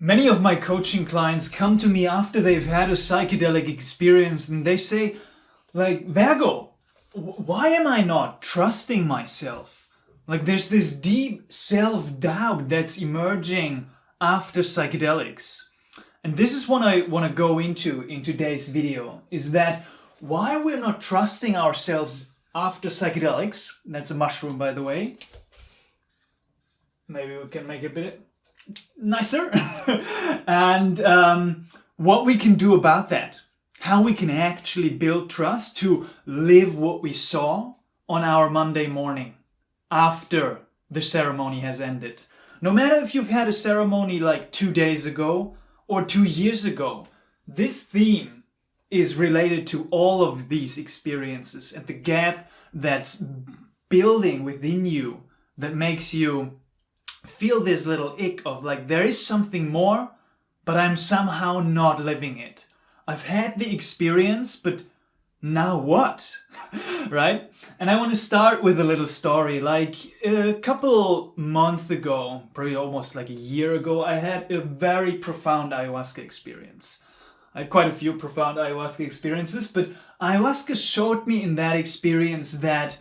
Many of my coaching clients come to me after they've had a psychedelic experience and they say, like, Virgo, why am I not trusting myself? Like, there's this deep self-doubt that's emerging after psychedelics. And this is what I want to go into in today's video, is that why we're not trusting ourselves after psychedelics. That's a mushroom, by the way. Maybe we can make it a bit nicer. And what we can do about that. How we can actually build trust to live what we saw on our Monday morning after the ceremony has ended. No matter if you've had a ceremony like 2 days ago or 2 years ago, this theme is related to all of these experiences and the gap that's building within you that makes you feel this little ick of like, there is something more, but I'm somehow not living it. I've had the experience, but now what? Right? And I want to start with a little story. Like a couple months ago, probably almost like a year ago, I had a very profound ayahuasca experience. I had quite a few profound ayahuasca experiences, but ayahuasca showed me in that experience that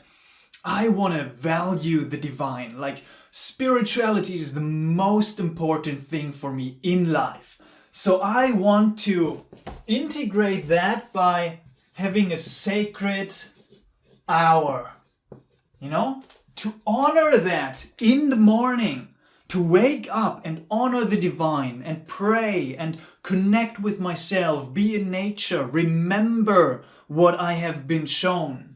I want to value the divine. Like, spirituality is the most important thing for me in life. So I want to integrate that by having a sacred hour, to honor that in the morning, to wake up and honor the divine and pray and connect with myself, be in nature, remember what I have been shown.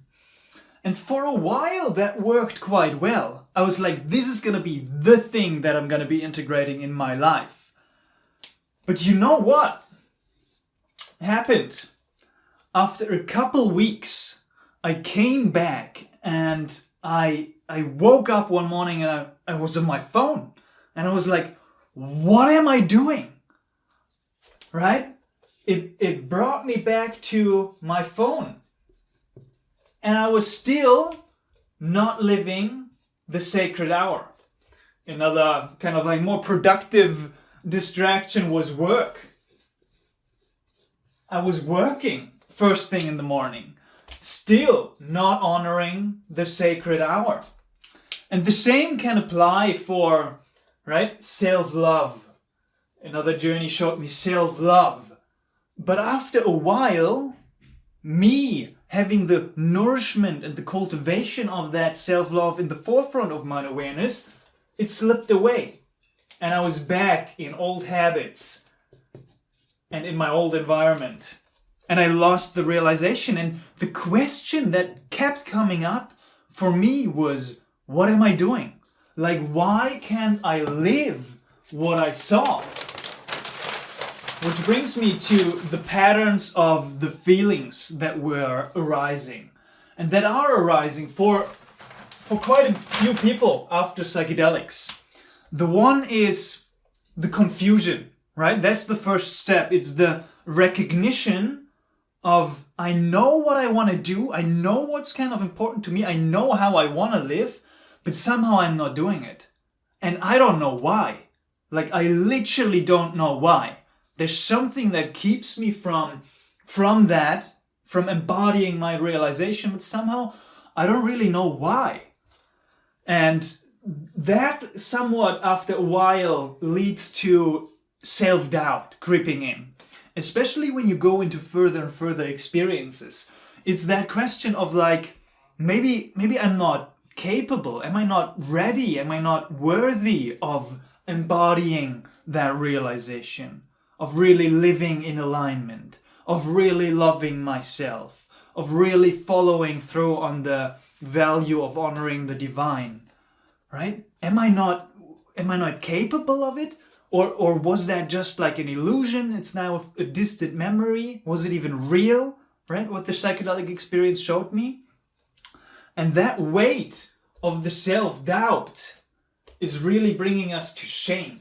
And for a while that worked quite well. I was like, this is gonna be the thing that I'm gonna be integrating in my life. But you know what happened? After a couple weeks, I came back and I woke up one morning and I was on my phone. And I was like, what am I doing? Right? It brought me back to my phone. And I was still not living the sacred hour. Another kind of like more productive distraction was work. I was working first thing in the morning, still not honoring the sacred hour. And the same can apply for, right, self-love. Another journey showed me self-love. But after a while, me having the nourishment and the cultivation of that self-love in the forefront of my awareness, it slipped away. And I was back in old habits and in my old environment. And I lost the realization. And the question that kept coming up for me was, what am I doing? Like, why can't I live what I saw? Which brings me to the patterns of the feelings that were arising and that are arising for quite a few people after psychedelics. The one is the confusion, right? That's the first step. It's the recognition of, I know what I want to do. I know what's kind of important to me. I know how I want to live, but somehow I'm not doing it. And I don't know why. Like, I literally don't know why. There's something that keeps me from embodying my realization, but somehow I don't really know why. And that somewhat after a while leads to self-doubt creeping in, especially when you go into further and further experiences. It's that question of like, maybe I'm not capable, am I not ready, am I not worthy of embodying that realization, of really living in alignment, of really loving myself, of really following through on the value of honoring the divine, right? Am I not capable of it? Or was that just like an illusion? It's now a distant memory. Was it even real, right? What the psychedelic experience showed me. And that weight of the self-doubt is really bringing us to shame.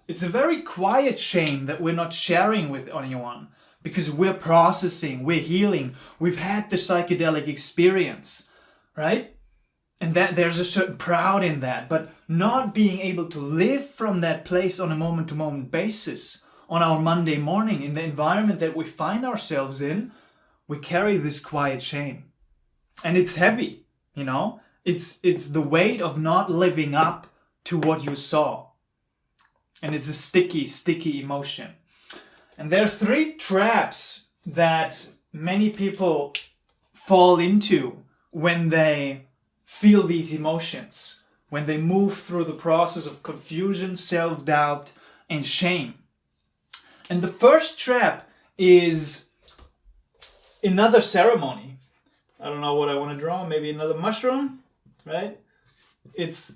It's a very quiet shame that we're not sharing with anyone because we're processing, we're healing, we've had the psychedelic experience, right? And that there's a certain pride in that, but not being able to live from that place on a moment-to-moment basis, on our Monday morning, in the environment that we find ourselves in, we carry this quiet shame. And it's heavy, you know? It's the weight of not living up to what you saw. And it's a sticky emotion. And there are 3 traps that many people fall into when they feel these emotions, when they move through the process of confusion, self-doubt, and shame. And the first trap is another ceremony. I don't know what I want to draw, maybe another mushroom, right? It's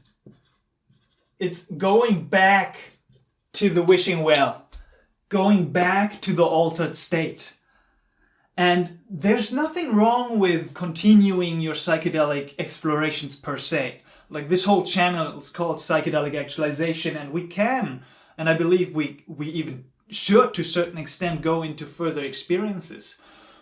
going back to the wishing well, going back to the altered state. And there's nothing wrong with continuing your psychedelic explorations per se. Like this whole channel is called Psychedelic Actualization, and we can, and I believe we even should to a certain extent go into further experiences.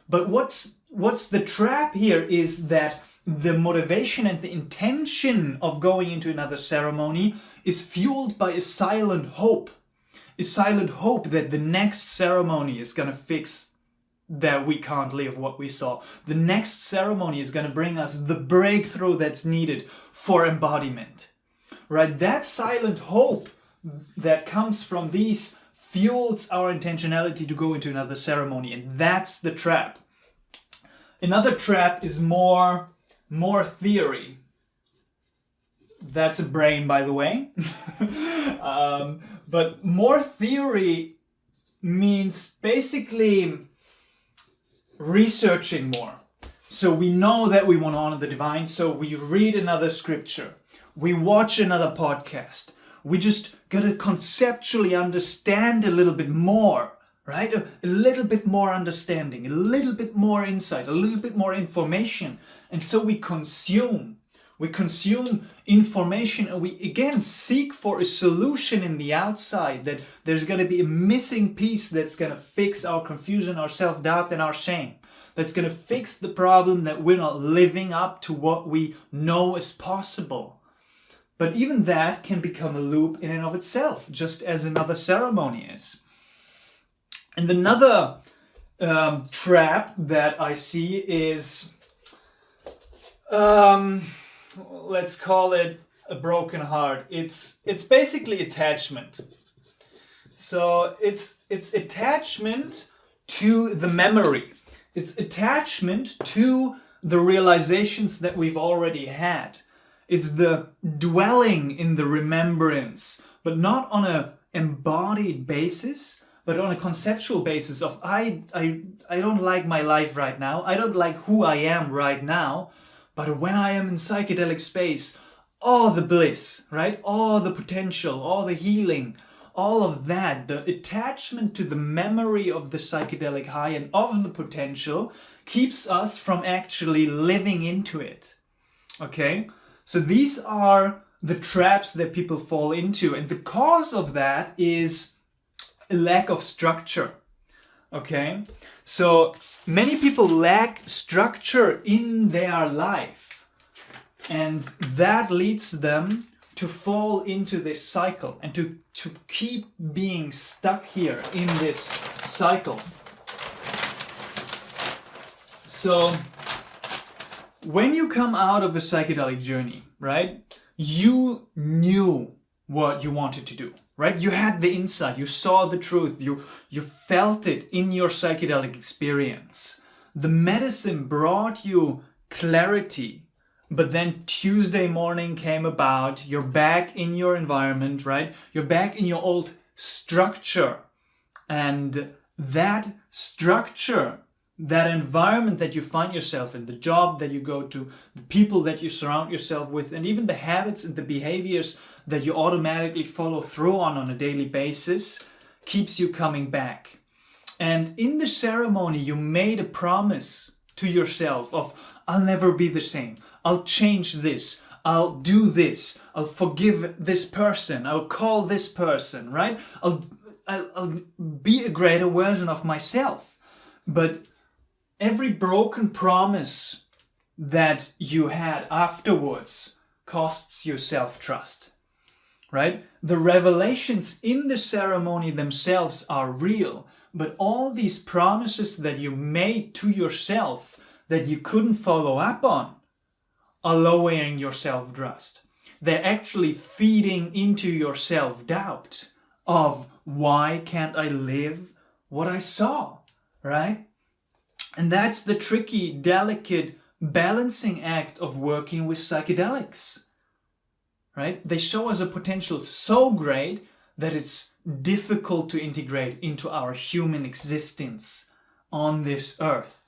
But what's the trap here is that the motivation and the intention of going into another ceremony is fueled by a silent hope. A silent hope that the next ceremony is going to fix that we can't live what we saw. The next ceremony is going to bring us the breakthrough that's needed for embodiment. Right? That silent hope that comes from these fuels our intentionality to go into another ceremony, and that's the trap. Another trap is more theory. That's a brain, by the way. But more theory means basically researching more. So we know that we want to honor the divine, so we read another scripture, we watch another podcast, we just gotta conceptually understand a little bit more, right? A little bit more understanding, a little bit more insight, a little bit more information. And so we consume information, and we again seek for a solution in the outside, that there's going to be a missing piece that's going to fix our confusion, our self-doubt, and our shame. That's going to fix the problem that we're not living up to what we know is possible. But even that can become a loop in and of itself, just as another ceremony is. And another trap that I see is let's call it a broken heart. It's basically attachment. So it's attachment to the memory. It's attachment to the realizations that we've already had. It's the dwelling in the remembrance, but not on a embodied basis, but on a conceptual basis of I don't like my life right now. I don't like who I am right now. But when I am in psychedelic space, all the bliss, right? All the potential, all the healing, all of that, the attachment to the memory of the psychedelic high and of the potential keeps us from actually living into it. Okay? So these are the traps that people fall into. And the cause of that is a lack of structure. Okay? So many people lack structure in their life, and that leads them to fall into this cycle and to keep being stuck here in this cycle. So when you come out of a psychedelic journey, right, you knew what you wanted to do. Right? You had the insight, you saw the truth, you felt it in your psychedelic experience. The medicine brought you clarity, but then Tuesday morning came about, you're back in your environment, right? You're back in your old structure. And that structure, that environment that you find yourself in, the job that you go to, the people that you surround yourself with, and even the habits and the behaviors that you automatically follow through on a daily basis, keeps you coming back. And in the ceremony, you made a promise to yourself of, I'll never be the same. I'll change this. I'll do this. I'll forgive this person. I'll call this person, right? I'll be a greater version of myself. But every broken promise that you had afterwards costs you self-trust, right? The revelations in the ceremony themselves are real, but all these promises that you made to yourself that you couldn't follow up on are lowering your self-trust. They're actually feeding into your self-doubt of why can't I live what I saw, right? And that's the tricky, delicate balancing act of working with psychedelics, right? They show us a potential so great that it's difficult to integrate into our human existence on this earth.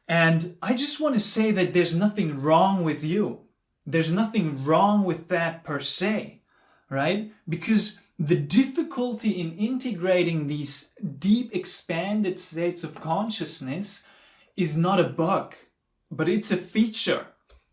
And I just want to say that there's nothing wrong with you. There's nothing wrong with that per se, right? Because the difficulty in integrating these deep expanded states of consciousness is not a bug, but it's a feature.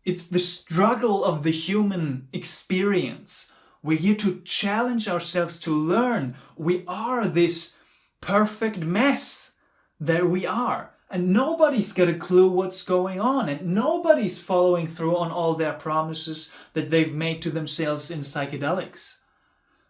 It's the struggle of the human experience. We're here to challenge ourselves to learn. We are this perfect mess that we are. And nobody's got a clue what's going on. And nobody's following through on all their promises that they've made to themselves in psychedelics.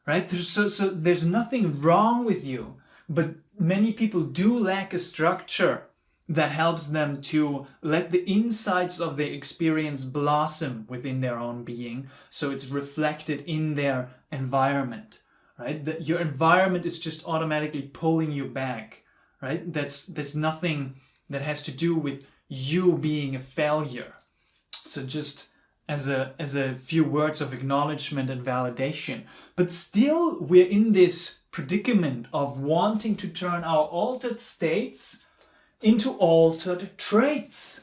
Right? So there's nothing wrong with you. But many people do lack a structure that helps them to let the insights of their experience blossom within their own being, so it's reflected in their environment, right? That your environment is just automatically pulling you back, right? There's nothing that has to do with you being a failure. So just as a few words of acknowledgement and validation. But still, we're in this predicament of wanting to turn our altered states into altered traits,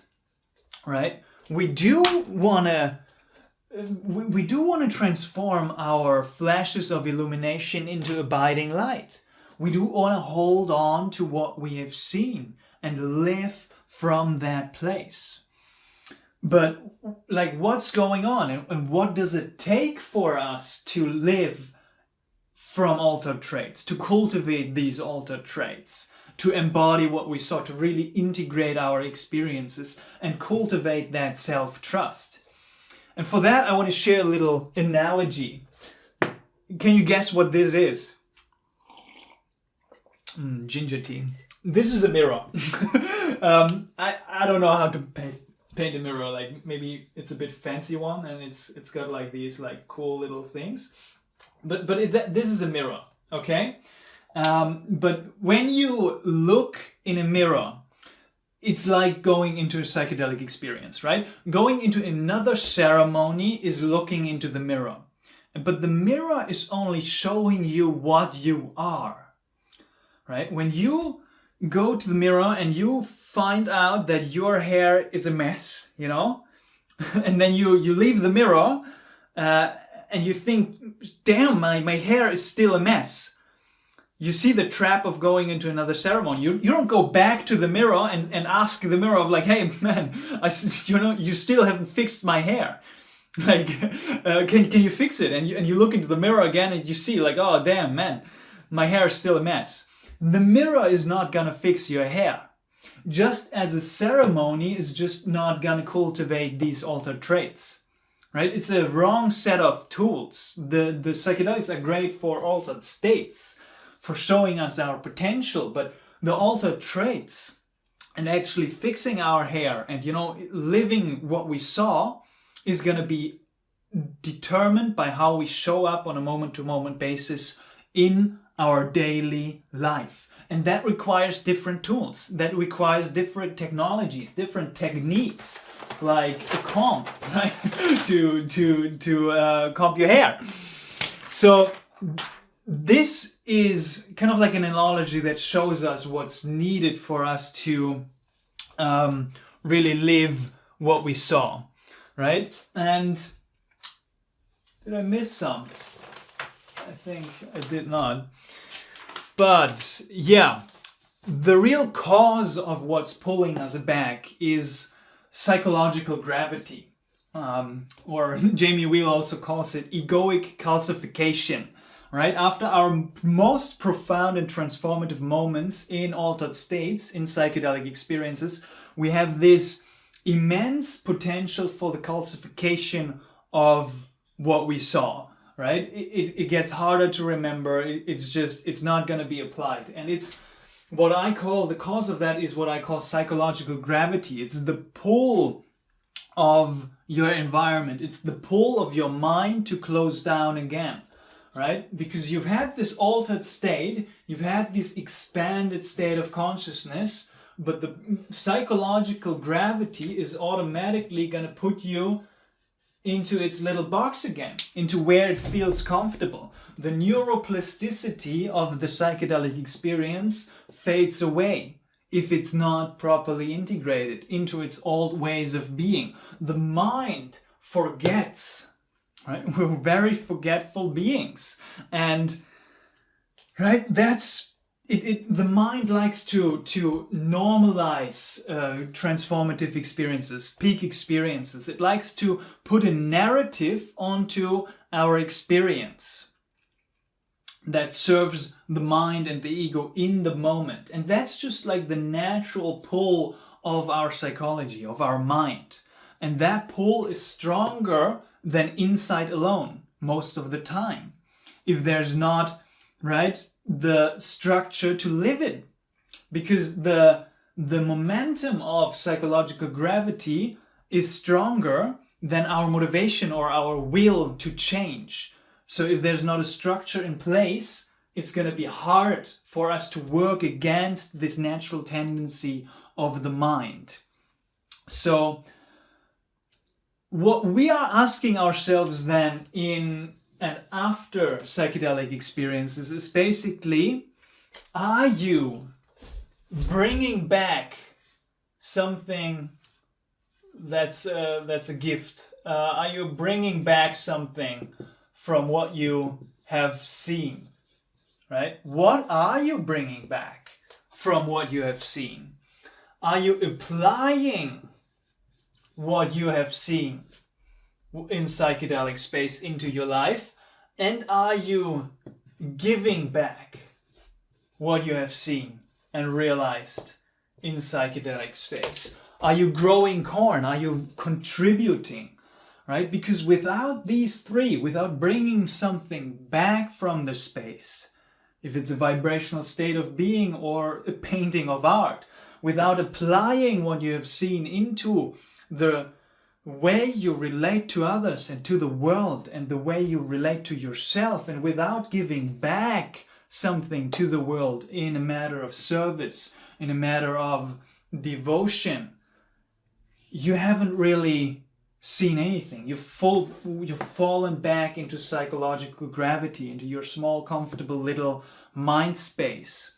right? We do want to transform our flashes of illumination into abiding light. We do want to hold on to what we have seen and live from that place. But like, what's going on, and what does it take for us to live from altered traits, to cultivate these altered traits, to embody what we saw, to really integrate our experiences and cultivate that self-trust? And for that, I want to share a little analogy. Can you guess what this is? Ginger tea. This is a mirror. I don't know how to paint a mirror. Like, maybe it's a bit fancy one, and it's got like these like cool little things. But this is a mirror, okay? But when you look in a mirror, it's like going into a psychedelic experience, right? Going into another ceremony is looking into the mirror. But the mirror is only showing you what you are, right? When you go to the mirror and you find out that your hair is a mess, you know? And then you leave the mirror and you think, damn, my hair is still a mess. You see the trap of going into another ceremony. You don't go back to the mirror and ask the mirror of like, hey man, you still haven't fixed my hair. Like, can you fix it? And you look into the mirror again and you see like, oh damn man, my hair is still a mess. The mirror is not gonna fix your hair. Just as a ceremony is just not gonna cultivate these altered traits. Right? It's a wrong set of tools. The psychedelics are great for altered states, for showing us our potential, but the altered traits and actually fixing our hair and, living what we saw is going to be determined by how we show up on a moment-to-moment basis in our daily life. And that requires different tools. That requires different technologies, different techniques, like a comb, right? to comb your hair. So this is kind of like an analogy that shows us what's needed for us to really live what we saw, right? And did I miss some? I think I did not. But yeah, the real cause of what's pulling us back is psychological gravity, or Jamie Wheal also calls it egoic calcification. Right? After our most profound and transformative moments in altered states, in psychedelic experiences, we have this immense potential for the calcification of what we saw, right? It gets harder to remember. It's not going to be applied. And it's what I call, the cause of that is what I call psychological gravity. It's the pull of your environment. It's the pull of your mind to close down again, right? Because you've had this altered state, you've had this expanded state of consciousness, but the psychological gravity is automatically going to put you into its little box again, into where it feels comfortable. The neuroplasticity of the psychedelic experience fades away if it's not properly integrated into its old ways of being. The mind forgets, right? We're very forgetful beings, and right, that's it. The mind likes to normalize transformative experiences, peak experiences. It likes to put a narrative onto our experience that serves the mind and the ego in the moment. And that's just like the natural pull of our psychology, of our mind. And that pull is stronger than insight alone most of the time, if there's not, right, the structure to live in. Because the momentum of psychological gravity is stronger than our motivation or our will to change. So if there's not a structure in place, it's going to be hard for us to work against this natural tendency of the mind. So what we are asking ourselves then in and after psychedelic experiences is basically, are you bringing back something that's a gift? Are you bringing back something from what you have seen, right? What are you bringing back from what you have seen? Are you applying what you have seen in psychedelic space into your life? And are you giving back what you have seen and realized in psychedelic space? Are you growing corn? Are you contributing? Right? Because without these three, without bringing something back from the space, if it's a vibrational state of being or a painting of art, without applying what you have seen into the way you relate to others and to the world and the way you relate to yourself, and without giving back something to the world in a matter of service, in a matter of devotion, you haven't really seen anything. You've fallen back into psychological gravity, into your small, comfortable little mind space.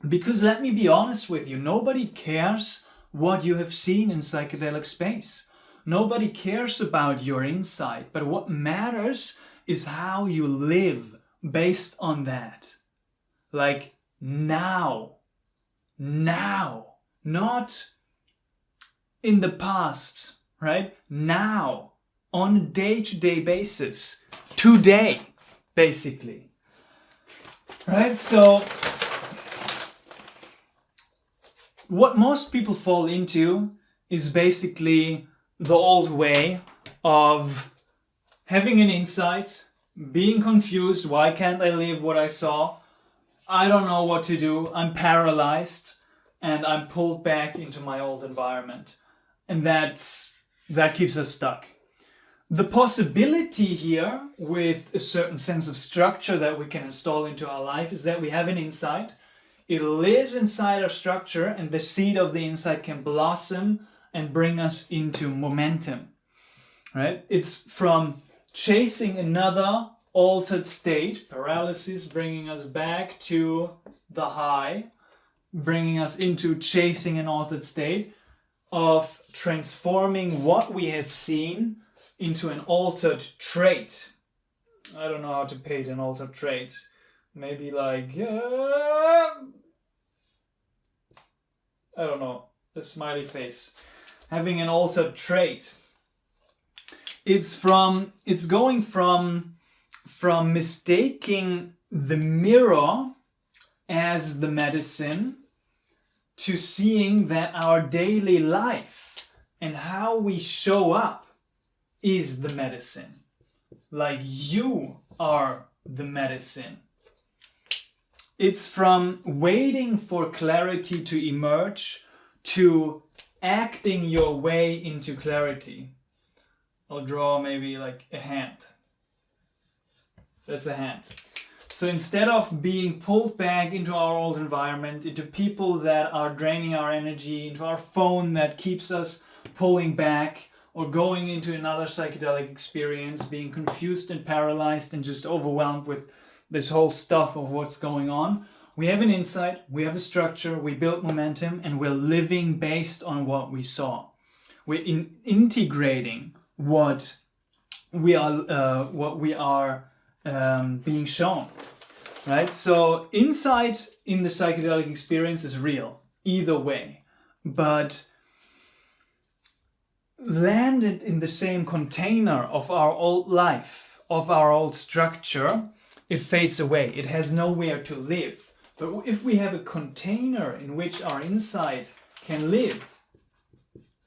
Because let me be honest with you, nobody cares what you have seen in psychedelic space. Nobody cares about your insight, but what matters is how you live based on that. Like now, not in the past, right? Now, on a day-to-day basis, today, basically. Right? So, what most people fall into is basically the old way of having an insight, being confused, why can't I live what I saw? I don't know what to do, I'm paralyzed, and I'm pulled back into my old environment. And that keeps us stuck. The possibility here, with a certain sense of structure that we can install into our life, is that we have an insight. It lives inside our structure, and the seed of the insight can blossom and bring us into momentum. Right? It's from chasing another altered state, paralysis, bringing us back to the high, bringing us into chasing an altered state, of transforming what we have seen into an altered trait. I don't know how to paint an altered trait. Maybe like, I don't know, a smiley face. Having an altered trait. It's going from mistaking the mirror as the medicine to seeing that our daily life and how we show up is the medicine. Like you are the medicine. It's from waiting for clarity to emerge to acting your way into clarity. I'll draw maybe like a hand. That's a hand. So instead of being pulled back into our old environment, into people that are draining our energy, into our phone that keeps us pulling back, or going into another psychedelic experience, being confused and paralyzed and just overwhelmed with this whole stuff of what's going on, we have an insight, we have a structure, we build momentum, and we're living based on what we saw. We're integrating what we are being shown, right? So insight in the psychedelic experience is real, either way, but landed in the same container of our old life, of our old structure, it fades away. It has nowhere to live. But if we have a container in which our insight can live,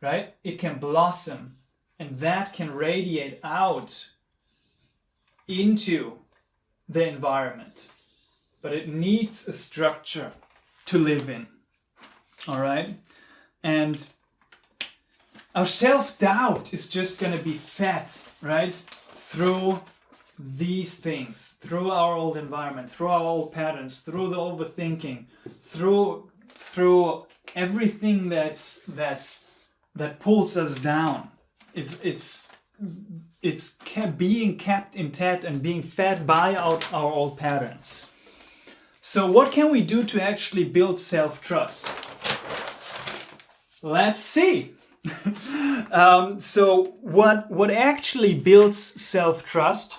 right, it can blossom, and that can radiate out into the environment. But it needs a structure to live in. All right? And our self-doubt is just going to be fed, right, through these things, through our old environment, through our old patterns, through the overthinking, through everything that pulls us down. It's being kept intact and being fed by our old patterns. So what can we do to actually build self-trust? Let's see. So what actually builds self-trust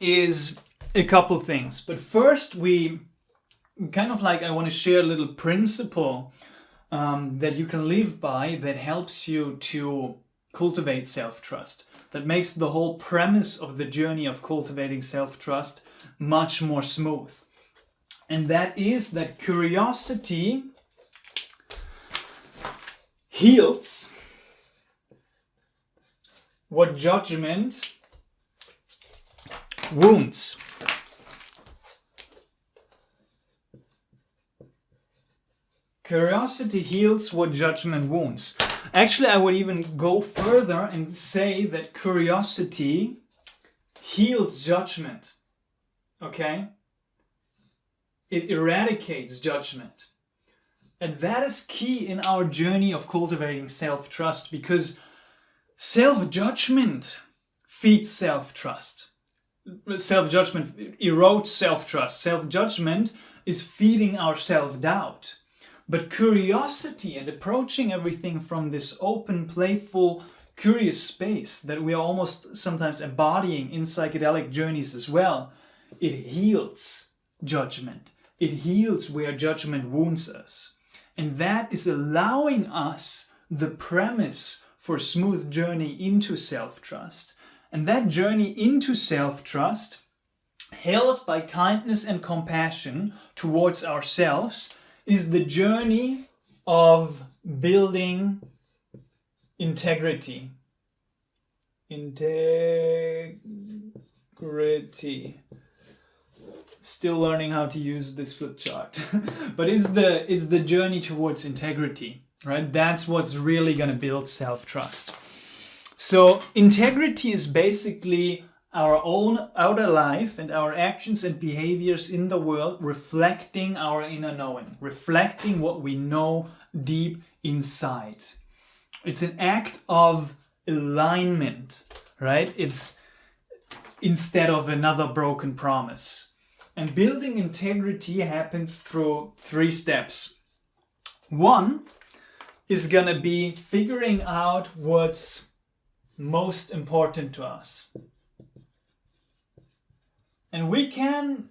is a couple things. But first, I want to share a little principle that you can live by that helps you to cultivate self-trust, that makes the whole premise of the journey of cultivating self-trust much more smooth. And that is that curiosity heals what judgment wounds. Curiosity heals what judgment wounds. Actually, I would even go further and say that curiosity heals judgment. Okay? It eradicates judgment. And that is key in our journey of cultivating self-trust, because self-judgment feeds self-trust. Self-judgment erodes self-trust. Self-judgment is feeding our self-doubt. But curiosity and approaching everything from this open, playful, curious space that we are almost sometimes embodying in psychedelic journeys as well, it heals judgment. It heals where judgment wounds us. And that is allowing us the premise for a smooth journey into self-trust. And that journey into self-trust, held by kindness and compassion towards ourselves, is the journey of building integrity. Integrity. Still learning how to use this flip chart. But it's the journey towards integrity, right? That's what's really going to build self-trust. So integrity is basically our own outer life and our actions and behaviors in the world reflecting our inner knowing, reflecting what we know deep inside. It's an act of alignment, right? It's instead of another broken promise. And building integrity happens through 3 steps. One is going to be figuring out what's most important to us. And we can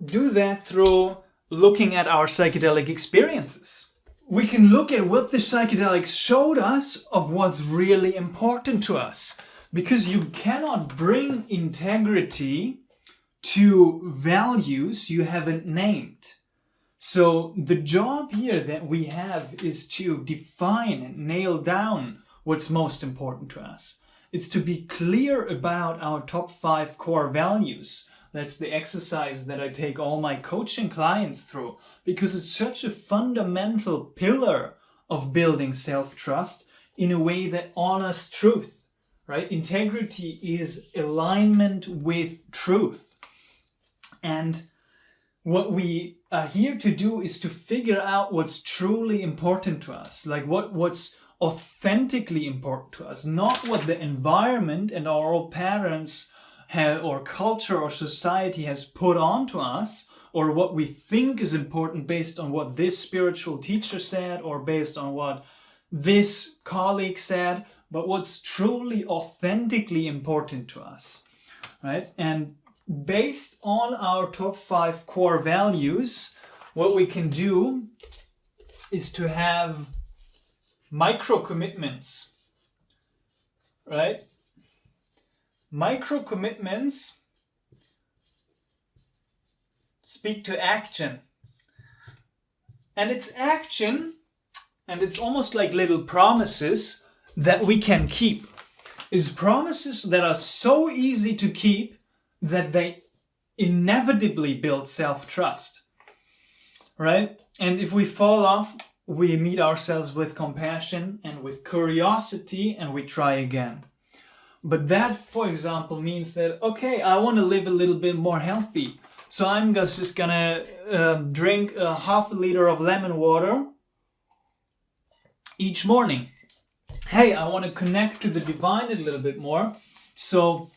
do that through looking at our psychedelic experiences. We can look at what the psychedelics showed us of what's really important to us. Because you cannot bring integrity to values you haven't named. So the job here that we have is to define and nail down what's most important to us. It's to be clear about our top 5 core values. That's the exercise that I take all my coaching clients through, because it's such a fundamental pillar of building self-trust in a way that honors truth, right? Integrity is alignment with truth. And what we are here to do is to figure out what's truly important to us, like what's authentically important to us, not what the environment and our old parents have, or culture or society has put onto us, or what we think is important based on what this spiritual teacher said or based on what this colleague said, but what's truly authentically important to us, right? And based on our top 5 core values, what we can do is to have micro commitments, right? Micro commitments speak to action. And it's action, and it's almost like little promises that we can keep. It's promises that are so easy to keep that they inevitably build self-trust, right? And if we fall off, we meet ourselves with compassion and with curiosity, and we try again. But that, for example, means that, okay, I want to live a little bit more healthy. So I'm just gonna drink a half a liter of lemon water each morning. Hey, I want to connect to the divine a little bit more. So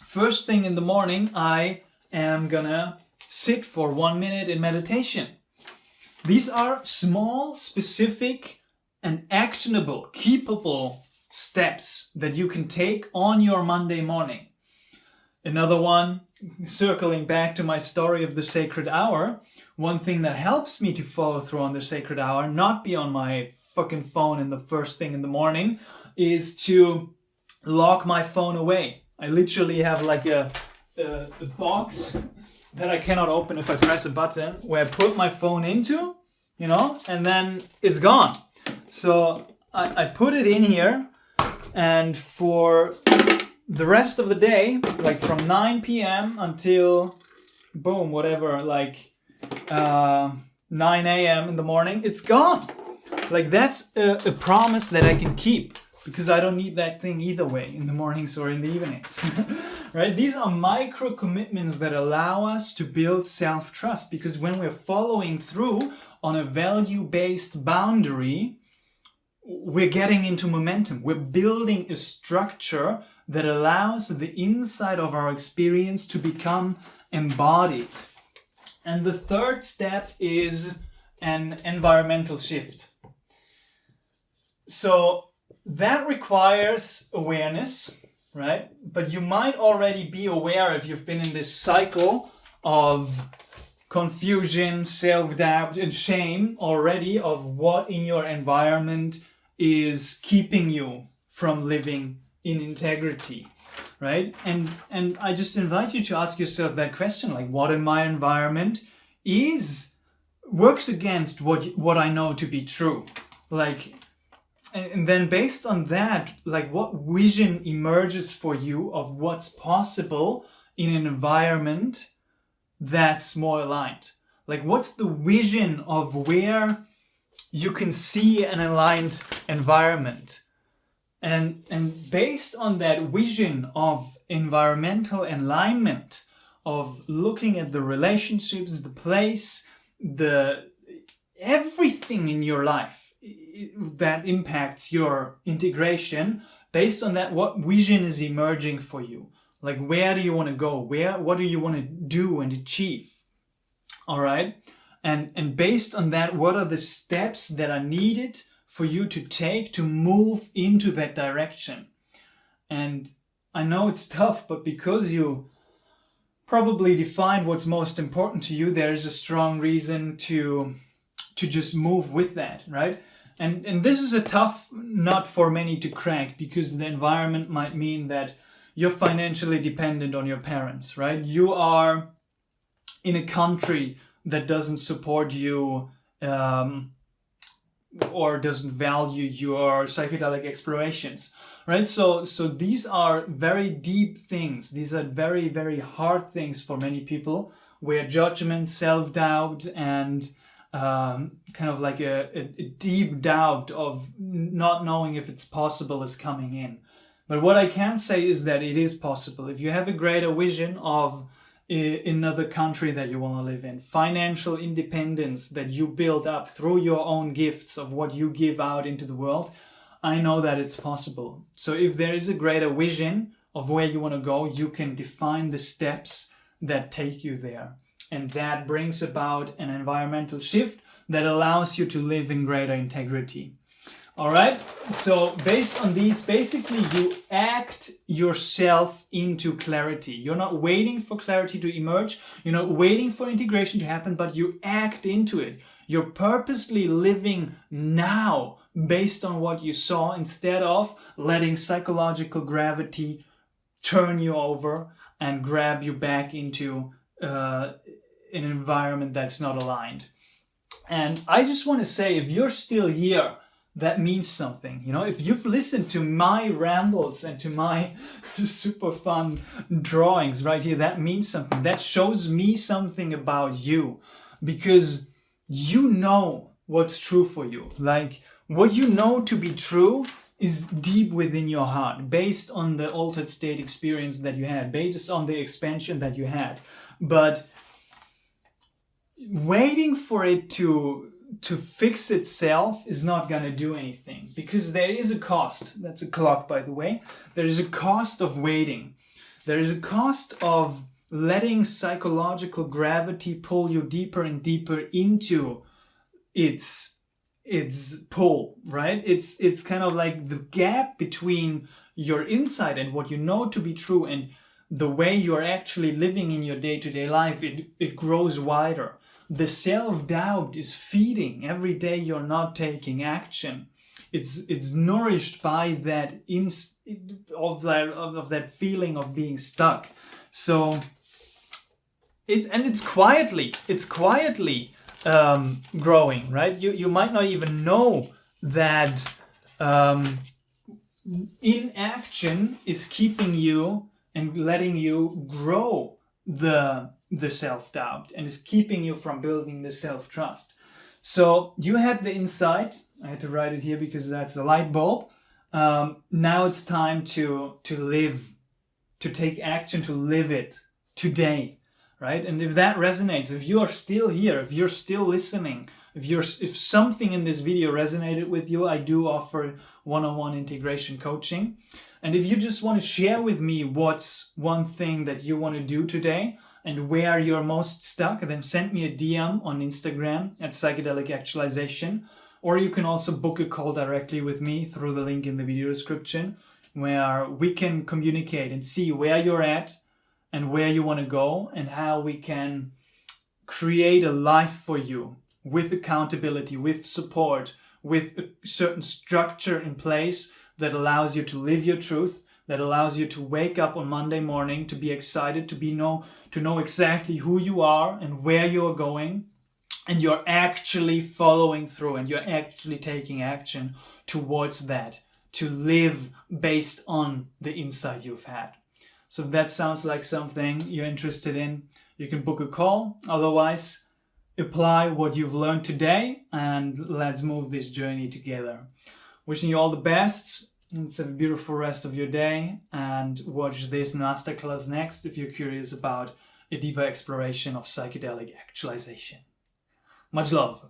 first thing in the morning, I am gonna sit for 1 minute in meditation. These are small, specific, and actionable, keepable steps that you can take on your Monday morning. Another one, circling back to my story of the sacred hour, one thing that helps me to follow through on the sacred hour, not be on my fucking phone in the first thing in the morning, is to lock my phone away. I literally have like a box that I cannot open if I press a button, where I put my phone into, you know, and then it's gone. So I put it in here, and for the rest of the day, like from 9 p.m. until boom, whatever, like 9 a.m. in the morning, it's gone. Like that's a promise that I can keep, because I don't need that thing either way, in the mornings or in the evenings. Right? These are micro commitments that allow us to build self-trust, because when we're following through on a value-based boundary, we're getting into momentum. We're building a structure that allows the inside of our experience to become embodied. And the third step is an environmental shift. So that requires awareness, right? But you might already be aware, if you've been in this cycle of confusion, self-doubt, and shame already, of what in your environment is keeping you from living in integrity, right? And I just invite you to ask yourself that question, like, what in my environment works against what I know to be true? Like, and then based on that, like, what vision emerges for you of what's possible in an environment that's more aligned? Like, what's the vision of where you can see an aligned environment? And based on that vision of environmental alignment, of looking at the relationships, the place, everything in your life that impacts your integration, based on that, what vision is emerging for you? Like, where do you want to go? What do you want to do and achieve? All right. And based on that, what are the steps that are needed for you to take to move into that direction? And I know it's tough, but because you probably defined what's most important to you, there's a strong reason to just move with that, right? And this is a tough nut for many to crack, because the environment might mean that you're financially dependent on your parents, right? You are in a country that doesn't support you or doesn't value your psychedelic explorations, right? So these are very deep things. These are very, very hard things for many people, where judgment, self-doubt, and kind of like a deep doubt of not knowing if it's possible is coming in. But what I can say is that it is possible. If you have a greater vision of another country that you want to live in, financial independence that you build up through your own gifts of what you give out into the world, I know that it's possible. So if there is a greater vision of where you want to go, you can define the steps that take you there. And that brings about an environmental shift that allows you to live in greater integrity. All right, so based on these, basically you act yourself into clarity. You're not waiting for clarity to emerge. You're not waiting for integration to happen, but you act into it. You're purposely living now based on what you saw, instead of letting psychological gravity turn you over and grab you back into an environment that's not aligned. And I just want to say, if you're still here, that means something. You know, if you've listened to my rambles and to my super fun drawings right here, that means something. That shows me something about you, because you know what's true for you. Like, what you know to be true is deep within your heart, based on the altered state experience that you had, based on the expansion that you had. But waiting for it to fix itself is not going to do anything, because there is a cost. That's a clock, by the way. There is a cost of waiting. There is a cost of letting psychological gravity pull you deeper and deeper into its pull, right? It's kind of like the gap between your insight and what you know to be true and the way you're actually living in your day-to-day life. It grows wider. The self-doubt is feeding every day you're not taking action. It's nourished by that of that feeling of being stuck. So it's quietly growing, right? You might not even know that inaction is keeping you and letting you grow the self-doubt, and is keeping you from building the self-trust. So you had the insight. I had to write it here because that's the light bulb. Now it's time to live, to take action, to live it today, right? And if that resonates, if you are still here, if you're still listening, if something in this video resonated with you, I do offer one-on-one integration coaching. And if you just want to share with me what's one thing that you want to do today and where you're most stuck, then send me a DM on Instagram at Psychedelic Actualization. Or you can also book a call directly with me through the link in the video description, where we can communicate and see where you're at and where you want to go, and how we can create a life for you with accountability, with support, with a certain structure in place that allows you to live your truth, that allows you to wake up on Monday morning, to be excited, to know exactly who you are and where you're going, and you're actually following through, and you're actually taking action towards that, to live based on the insight you've had. So if that sounds like something you're interested in, you can book a call. Otherwise, apply what you've learned today, and let's move this journey together. Wishing you all the best. Let's have a beautiful rest of your day, and watch this masterclass next if you're curious about a deeper exploration of psychedelic actualization. Much love.